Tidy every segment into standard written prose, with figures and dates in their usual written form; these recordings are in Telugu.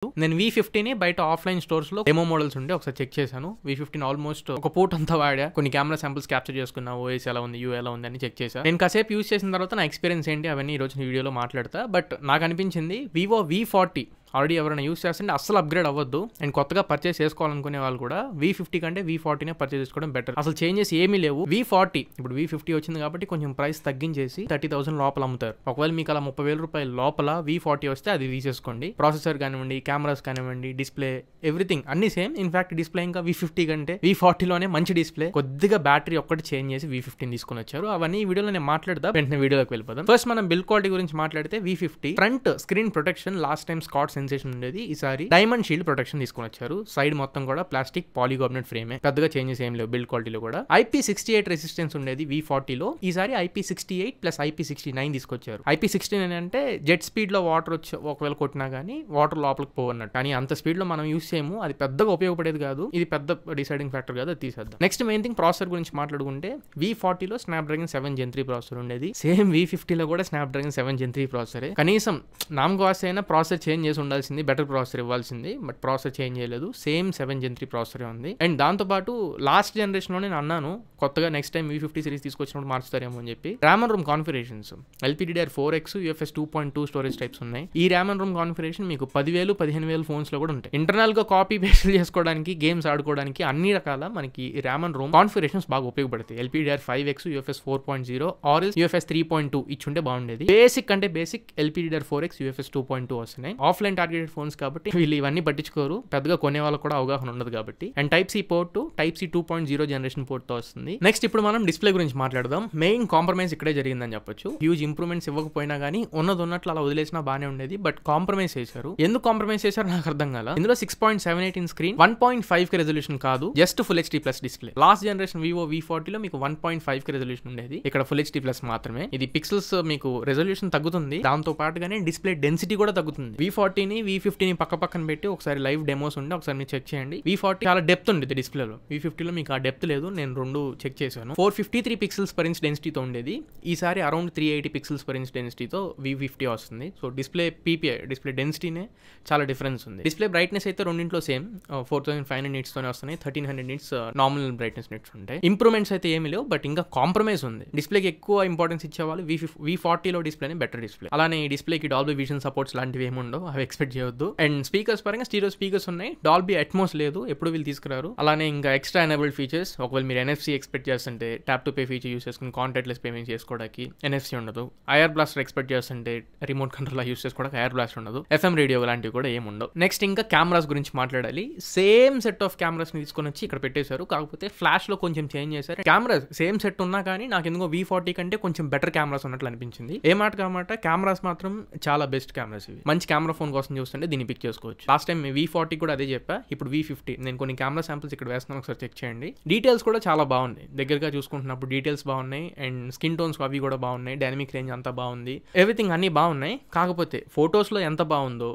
నేను V50ని బయట ఆఫ్లైన్ స్టోర్స్ లో డెమో మోడల్స్ ఉండే ఒకసారి చెక్ చేశాను. V50 ఆల్మోస్ట్ ఒక పూట అంతా వాడా, కొన్ని కెమెరా శాంపుల్స్ క్యాప్చర్ చేసుకున్నా, ఓఎస్ ఎలా ఉంది, యూ ఎలా ఉంది అని చెక్ చేశాను. నేను కాసేపు యూస్ చేసిన తర్వాత నా ఎక్స్పీరియన్స్ ఏంటి అవన్నీ ఈ రోజు వీడియోలో మాట్లాడతా. బట్ నాకు అనిపించింది వివో V40 ఆల్రెడీ ఎవరైనా యూస్ చేస్తుంటే అస్సలు అప్గ్రేడ్ అవ్వద్దు. అండ్ కొత్తగా పర్చేస్ చేసుకోవాలనుకునే వాళ్ళు కూడా V50 కంటే V40నే పర్చేస్ చేసుకోవడం బెటర్. అసలు చేంజెస్ ఏమీ లేవు. V40 ఇప్పుడు V50 వచ్చింది కాబట్టి కొంచెం ప్రైస్ తగ్గించేసి 30,000 లోపల అమ్ముతారు. ఒకవేళ మీకు అలా 30,000 రూపాయల లోపల V40 వస్తే అది తీసేసుకోండి. ప్రాసెసర్ కానివ్వండి, కెమెరాస్ కానివ్వండి, డిస్ప్లే ఎవ్రీథింగ్ అన్ని సేమ్. ఇన్ఫాక్ట్ డిస్ప్లే ఇంకా V50 కంటే V40లోనే మంచి డిస్ప్లే. కొద్దిగా బ్యాటరీ ఒక్కటి చేంజ్ చేసి V50 తీసుకుని వచ్చారు. అవన్నీ ఈ వీడియోలో నేను మాట్లాడతా. వెంటనే వీడియోలోకి వెళ్ళిపోదాం. ఫస్ట్ మనం బిల్డ్ క్వాలిటీ గురించి మాట్లాడితే V50 front screen protection last time Scott sensation ఉండేది. ఈసారి డైమండ్ షీల్డ్ ప్రొటెక్షన్ తీసుకుని వచ్చారు. సైడ్ మొత్తం కూడా ప్లాస్టిక్ పాలికార్బోనేట్ ఫ్రేమే. పెద్దగా చేంజెస్ ఏం లేవు బిల్డ్ క్వాలిటీలో కూడా. IP68 రెసిస్టెన్స్ ఉండేది V40లో. ఈసారి IP68 ప్లస్ IP69 తీసుకొచ్చారు. IP69 అంటే జెట్ స్పీడ్ లో వాటర్ వచ్చి ఒకవేళ కొట్టినా గానీ వాటర్ లోపలికి పోవన్నట్టు. కానీ అంత స్పీడ్ లో మనం యూస్ చేయము, అది పెద్దగా ఉపయోగపడేది కాదు. ఇది పెద్ద డిసైడింగ్ ఫ్యాక్టర్ కాదు, అది తీసేద్దాం. నెక్స్ట్ మెయిన్ థింగ్ ప్రాసెసర్ గురించి మాట్లాడుకుంటే V40లో స్నాప్డ్రాగన్ 7 Gen 3 ప్రాసెసర్ ఉండేది. సేమ్ V50లో కూడా స్నాప్డ్రాగన్ 7 Gen 3 ప్రాసెసరే. కనీసం నామకు వాస్తే అయినా ప్రాసెసర్ చేంజ్ చేసి ఉండాల్సింది, బెటర్ ప్రాసెసర్ ఇవ్వాల్సింది. బట్ ప్రాసెసర్ చేంజ్ చేయలేదు, సేమ్ 7 Gen 3 ప్రాసెసరే ఉంది. అండ్ దాంతోపాటు లాస్ట్ జనరేషన్ లో నేను అన్నాను కొత్తగా నెక్స్ట్ టైం V50 సిరీస్ తీసుకొచ్చినప్పుడు మార్చుతారేమో అని చెప్పి. RAM and room configurations LPDDR4X UFS 2.2 storage types ఉన్నాయి. ఈ ర్యామ్ అండ్ రూమ్ కాన్ఫిగరేషన్ మీకు 10,000 15,000 ఫోన్స్ లో కూడా ఉంటాయి. ఇంటర్నల్ గా కాపీ పేస్ట్ చేసుకోవడానికి, గేమ్స్ ఆడుకోవడానికి అన్ని రకాల మనకి ర్యామ్ అండ్ రూమ్ కాన్ఫిగరేషన్స్ బాగా ఉపయోగపడతాయి. LPDDR5X UFS 4.0 ఆర్ UFS 3.2 ఇచ్చుంటే బాగుండేది. బేసిక్ అంటే బేసిక్ LPDDR4X UFS 2.2 వస్తున్నాయి. ఆఫ్లైన్ టార్గెటెడ్ ఫోన్స్ కాబట్టి వీళ్ళు ఇవన్నీ పట్టించుకోరు, పెద్దగా కొనే వాళ్ళకి కూడా అవగాహన ఉండదు కాబట్టి. And Type-C port Type-C 2.0 generation port తో వస్తుంది. నెక్స్ట్ ఇప్పుడు మనం డిస్ప్లే గురించి మాట్లాడదాం. మెయిన్ కాంప్రమైజ్ ఇక్కడే జరిగిందని చెప్పొచ్చు. హ్యూజ్ ఇంప్రూవ్మెంట్స్ ఇవ్వకపోయినా గానీ ఉన్నది ఉన్నట్లు అలా వదిలేసినా బానే ఉండేది. బట్ కాంప్రమైజ్ చేశారు. ఎందుకు కాంప్రమైజ్ చేశారు నాకు అర్థం కాల. ఇందులో 6.78 ఇన్ స్క్రీన్, 1.5K రెజల్యూషన్ కాదు, just full HD plus display. Last generation Vivo V40లో మీకు 1.5K రెజల్యూషన్ ఉండేది, ఇక్కడ ఫుల్ HD ప్లస్ మాత్రమే. ఇది పిక్సెల్స్ మీకు రెజల్యూషన్ తగ్గుతుంది, దాంతో పాటుగానే డిస్ప్లే డెన్సిటీ కూడా తగ్గుతుంది. V40ని V50ని పక్కన పెట్టి ఒకసారి లైవ్ డెమోస్ ఉండి ఒకసారి మీరు చెక్ చేయండి. V40 చాలా డెప్త్ ఉండేది డిస్ప్లేలో, V50లో మీకు ఆ డెప్త్ లేదు. నేను రెండు చెక్ చేశాను. 453 పిక్సెల్స్ పర్ ఇంచ్ డెన్సిటీతో ఉండేది, ఈసారి అరౌండ్ 380 పిక్సెల్స్ పర్ ఇంచ్ డెన్సిటీతో V50 వస్తుంది. సో డిస్ప్లే PPI డిస్ప్లే డెన్సిటీనే చాలా డిఫరెన్స్ ఉంది. డిస్ప్లే బ్రైట్నెస్ అయితే రెండింటిలో సేమ్ 4500 నిట్స్ తోనే వస్తున్నాయి, 1300 నిట్స్ నార్మల్ బ్రైట్నెస్ నిట్స్ ఉంటాయి. ఇంప్రూవ్మెంట్స్ అయితే ఏమి లేవు, బట్ ఇంకా కాంప్రమైజ్ ఉంది. డిస్ప్లేకి ఎక్కువ ఇంపార్టెన్స్ ఇచ్చేవాళ్ళు V40లో డిస్ప్లేనే బెటర్ డిస్ప్లే. అలానే ఈ డిస్ప్లేకి డాల్బీ విజన్ సపోర్ట్స్ లాంటివి ఏమి ఉండవు, అవి ఎక్స్పెక్ట్ చేయొద్దు. అండ్ స్పీకర్స్ పరంగా స్టీరియో స్పీకర్స్ ఉన్నాయి, డాల్బీ అట్మోస్ లేదు, ఎప్పుడు వీళ్ళు తీసుకురారు. అలానే ఇంకా ఎక్స్ట్రా ఎనేబుల్డ్ ఫీచర్స్, ఒకవేళ మీరు NFC ఎక్స్పెక్ట్ చేస్తుంటే tap to pay feature use చేసుకుని కాంటాక్ట్లెస్ పేమెంట్ చేసుకోవడానికి NFC ఉండదు. ఐఆర్ బ్లాస్టర్ ఎక్స్పెక్ట్ చేస్తుంటే రిమోట్ కంట్రోల్ యూస్ చేసుకోవడానికి ఐఆర్ బ్లాస్టర్ ఉండదు. FM రేడియో లాంటివి కూడా ఏమి ఉండవు. నెక్స్ట్ ఇంకా కెమెరాస్ గురించి మాట్లాడాలి. సేమ్ సెట్ ఆఫ్ కెమెరాస్ ని తీసుకొని వచ్చి ఇక్కడ పెట్టేశారు, కాకపోతే ఫ్లాష్ లో కొంచెం చేంజ్ చేశారు. కెమెరాస్ సేమ్ సెట్ ఉన్నా కానీ నాకు ఎందుకో V40 కంటే కొంచెం బెటర్ కెమెరాస్ ఉన్నట్లు అనిపించింది. ఏ మాట కామాట కెమెరాస్ మాత్రం చాలా బెస్ట్ కెమెరాస్ ఇవి. మంచి కెమెరా ఫోన్ కోసం చూస్తుంటే దీన్ని పిక్ చేసుకోవచ్చు. లాస్ట్ టైం V40 కూడా అదే చెప్పా, ఇప్పుడు V50 నేను కొన్ని కెమెరా శాంపిల్స్ ఇక్కడ వేస్తున్నాను, ఒకసారి చెక్ చేయండి. డీటెయిల్స్ కూడా చాలా బాగున్నాయి, దగ్గరగా చూసుకుంటున్నప్పుడు డీటెయిల్స్ బాగున్నాయి. అండ్ స్కిన్ టోన్స్ అవి కూడా బాగున్నాయి, డైనమిక్ రేంజ్ అంతా బాగుంది, ఎవ్రీథింగ్ అన్ని బాగున్నాయి. కాకపోతే ఫొటోస్ లో ఎంత బాగుందో.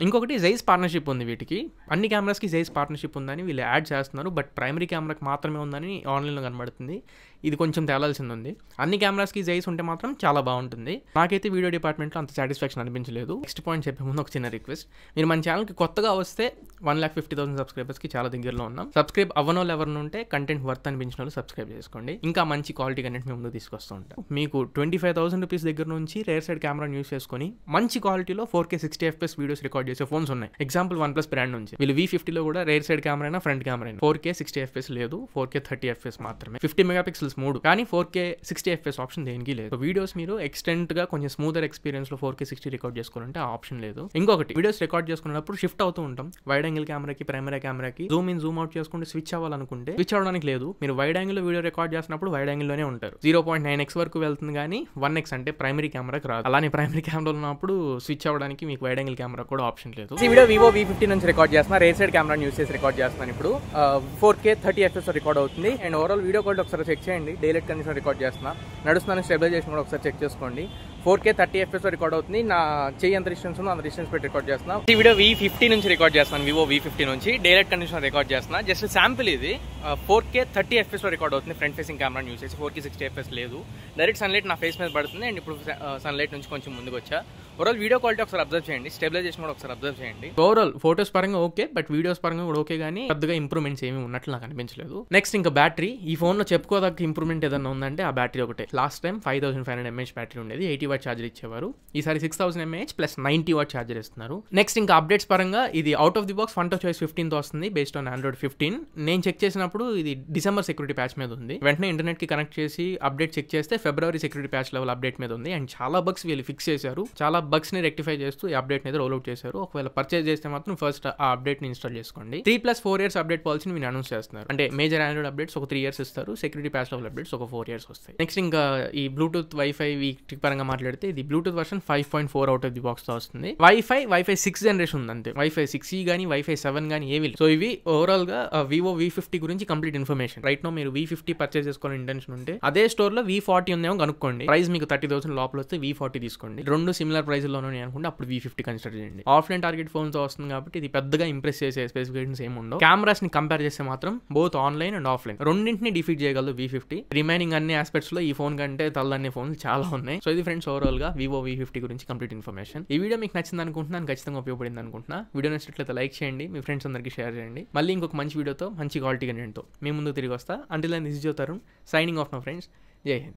ఇంకొకటి జైస్ పార్ట్నర్షిప్ ఉంది, వీటికి అన్ని కెమెరాస్కి జైస్ పార్ట్నర్షిప్ ఉందని వీళ్ళు యాడ్ చేస్తున్నారు. బట్ ప్రైమరీ కెమెరాకి మాత్రమే ఉందని ఆన్లైన్లో కనబడుతుంది. ఇది కొంచెం తేలాల్సింది ఉంది. అన్ని కెమెరాస్కి జైస్ ఉంటే మాత్రం చాలా బాగుంటుంది. నాకైతే వీడియో డిపార్ట్మెంట్లో అంత సాటిస్ఫాక్షన్ అనిపించలేదు. నెక్స్ట్ పాయింట్ చెప్పే ముందు ఒక చిన్న రిక్వెస్ట్, మీరు మన ఛానల్కి కొత్తగా వస్తే 1,50,000 సబ్స్క్రైబర్స్కి చాలా దగ్గరలో ఉన్నాం. సబ్స్క్రైబ్ అవ్వనోళ్ళు ఎవరిని ఉంటే కంటెంట్ వర్త్ అనిపించిన వాళ్ళు సబ్స్క్రైబ్ చేసుకోండి. ఇంకా మంచి క్వాలిటీ కంటెంట్ మేము ముందు తీసుకొస్తూ ఉంటాం. మీకు 25,000 రూపీస్ దగ్గర నుంచి రేర్ సైడ్ కెమెరాని యూస్ చేసుకొని మంచి క్వాలిటీలో 4K 60 FPS వీడియోస్ రికార్డ్ చేసే ఫోన్స్ ఉన్నాయి. ఎగ్జాంపుల్ OnePlus బ్రాండ్ నుంచి వీళ్ళు V50లో కూడా రేర్ సైడ్ కెమెరా అయినా ఫ్రంట్ కెమెరా అయినా 4K 60 FPS లేదు, 4K 30 FPS మాత్రమే. 50 మెగాపిక్సెల్స్ 3, కానీ 4K 60 FPS ఆప్షన్ దేనికి లేదు. వీడియోస్ మీరు ఎక్స్టెంట్ గా కొంచెం స్మూదర్ ఎక్స్పీరియన్స్ లో 4K 60 రికార్డ్ చేసుకోవాలంటే ఆ ఆప్షన్ లేదు. ఇంకొకటి, వీడియోస్ రికార్డ్ చేసుకున్నప్పుడు షిఫ్ట్ అవుతూ ఉంటాం, వైడ్ యాంగిల్ కెమెరాకి ప్రైమరీ కెమెరాకి జూమ్ ఇన్ జూమ్ అవుట్ చేసుకుంటే స్విచ్ అవ్వాలనుకుంటే స్విచ్ అవ్వడానికి లేదు. మీరు వైడ్ యాంగిల్ లో వీడియో రికార్డ్ చేసినప్పుడు వైడ్ యాంగిల్ లోనే ఉంటారు. 0.9x వరకు వెళ్తుంది, కానీ 1x అంటే ప్రైమరీ కెమెరాకి రాదు. అలానే ప్రైమరీ కెమెరా ఉన్నప్పుడు స్విచ్ అవ్వడానికి మీకు వైడ్ యాంగిల్ కెమెరా కూడా ఆప్షన్ లేదు. ఈ వీడియో వివో V50 నుంచి రికార్డ్ చేస్తున్నా, రేర్ సైడ్ కెమెరాని యూస్ చేసి రికార్డ్ చేస్తున్నాను. ఇప్పుడు 4K 30 FPS రికార్డ్ అవుతుంది. అండ్ ఓవరాల్ వీడియో క్వాలిటీ ఒకసారి చెక్ చేయండి. డైలైట్ కండిషన్ రికార్డ్ చేస్తున్నా, నడుస్తున్నాను, స్టెబిలైజేషన్ కూడా ఒకసారి చెక్ చేసుకోండి. 4K 30 FPS రికార్డ్ అవుతుంది. నా చెయ్యి ఎంత డిస్టెన్స్ ఉందో అంత డిస్టెన్స్ పెట్టి రికార్డ్ చేస్తున్నా. ఈ వీడియో V50 నుంచి రికార్డ్ చేస్తున్నాను, వివో V50 నుంచి డైరెక్ట్ కండిషన్ రికార్డ్ చేస్తున్నా. జస్ట్ శాంపిల్ ఇది 4K 30 FPS రికార్డ్ అవుతుంది. ఫ్రంట్ ఫేసింగ్ కెమెరా యూస్ చేసి 4K 60 FPS లేదు. డైరెక్ట్ సన్లైట్ నా ఫేస్ మీద పడుతుంది అండ్ ఇప్పుడు సన్లైట్ నుంచి కొంచెం ముందుకు వచ్చా. ఓవరాల్ వీడియో క్వాలిటీ ఒకసారి అబ్జర్వ్ చేయండి, స్టెబిలైజేషన్ కూడా ఒకసారి అబ్జర్వ్ చేయండి. ఓవరాల్ ఫోటోస్ పరంగా ఓకే, బట్ వీడియోస్ పరంగా కూడా ఓకే, కానీ పెద్దగా ఇంప్రూవ్మెంట్స్ ఏమి ఉన్నట్లు నాకు అనిపించలేదు. నెక్స్ట్ ఇంకా బ్యాటరీ, ఈ ఫోన్ లో చెప్పుకోదగ్గ ఇంప్రూవ్మెంట్ ఏదైనా ఉందంటే ఆ బ్యాటరీ ఒకటే. లాస్ట్ టైం 5500 mAh బ్యాటరీ ఉండేది, 80 వాట్ ఛార్జర్ ఇచ్చేవారు. ఈసారి 6000 mAh ప్లస్ 90 వాట్ ఛార్జర్ ఇస్తున్నారు. నెక్స్ట్ ఇంకా అప్డేట్స్ పరంగా ఇది out of the box FunTouchOS 15 వస్తుంది, బేస్డ్ ఆన్ Android 15. నేను చెక్ చేసినప్పుడు ఇది డిసెంబర్ సెక్యూరిటీ ప్యాచ్ మీద ఉంది. వెంటనే ఇంటర్నెట్ కి కనెక్ట్ చేసి అప్డేట్ చెక్ చేస్తే ఫిబ్రవరి సెక్యూరిటీ ప్యాచ్ లెవెల్ అప్డేట్ మీద ఉంది. అండ్ చాలా బగ్స్ వీళ్ళు ఫిక్స్ చేశారు, చాలా బగ్స్ ని రెక్టిఫై చేస్తూ ఈ అప్డేట్ ని రోల్ అవుట్ చేశారు. ఒకవేళ పర్చేస్ చేస్తే మాత్రం ఫస్ట్ ఆ అప్డేట్ ని ఇన్స్టాల్ చేసుకోండి. 3+4 years అప్డేట్ పాలసీని వీళ్ళు అనౌన్స్ చేస్తున్నారు. అంటే మేజర్ ఆండ్రాయిడ్ అప్డేట్స్ ఒక 3 years ఇస్తారు, సెక్యూరిటీ ప్యాచ్ లెవెల్ అప్డేట్స్ ఒక 4 years వస్తాయి. నెక్స్ట్ ఇంకా ఈ బ్లూటూత్ వైఫై వీటి పరంగా మాట్లాడితే ఇది Bluetooth version 5.4 out of the box తో వస్తుంది. వైఫై 6 జనరేషన్ ఉంది అంతే, వైఫై 6E కానీ వైఫై 7 కానీ ఏవి. సో ఇవి ఓవరాల్ గా వివో V50 గురించి కంప్లీట్ ఇన్ఫర్మేషన్. రైట్ నో మీరు V50 పర్చేస్ చేసుకోవాలని ఇంటెన్షన్ ఉంటే అదే స్టోర్ లో V40 ఉందేమో కనుక్కోండి. ప్రైస్ మీకు 30,000 లోపల వస్తే V40 తీసుకోండి. రెండు సిమిలర్ ప్రైస్ లోనే అనుకుంటే అప్పుడు V50 కన్సిడర్ చేయండి. ఆఫ్లైన్ టార్గెట్ ఫోన్ తో వస్తుంది కాబట్టి ఇది పెద్దగా ఇంప్రెస్ చేసే స్పెసిఫికేషన్స్ ఏమి ఉండవు. కెమెరాస్ ని కంపేర్ చేస్తే మాత్రం బోత్ ఆన్లైన్ అండ్ ఆఫ్లైన్ రెండింటిని డిఫీట్ చేయగలదు V50. రిమైనింగ్ అన్ని ఆస్పెక్ట్స్ లో ఈ ఫోన్ కంటే తల్లన్ని ఫోన్లు చాలా ఉన్నాయి. సో ఇది ఫ్రెండ్స్ ఓవరాల్ గా వివో V50 గురించి కంప్లీట్ ఇన్ఫర్మేషన్. ఈ వీడియో మీకు నచ్చింది అనుకుంటున్నాను, ఖచ్చితంగా ఉపయోగపడింది అనుకుంటున్నా. వీడియో నచ్చినట్లయితే లైక్ చేయండి, మీ ఫ్రెండ్స్ అందరికీ షేర్ చేయండి. మళ్ళీ ఇంకొక మంచి వీడియోతో మంచి క్వాలిటీ కంటెంట్తో మీ ముందుకు తిరిగి వస్తా. Until then this is your Tarun signing off my friends. Jai Hind.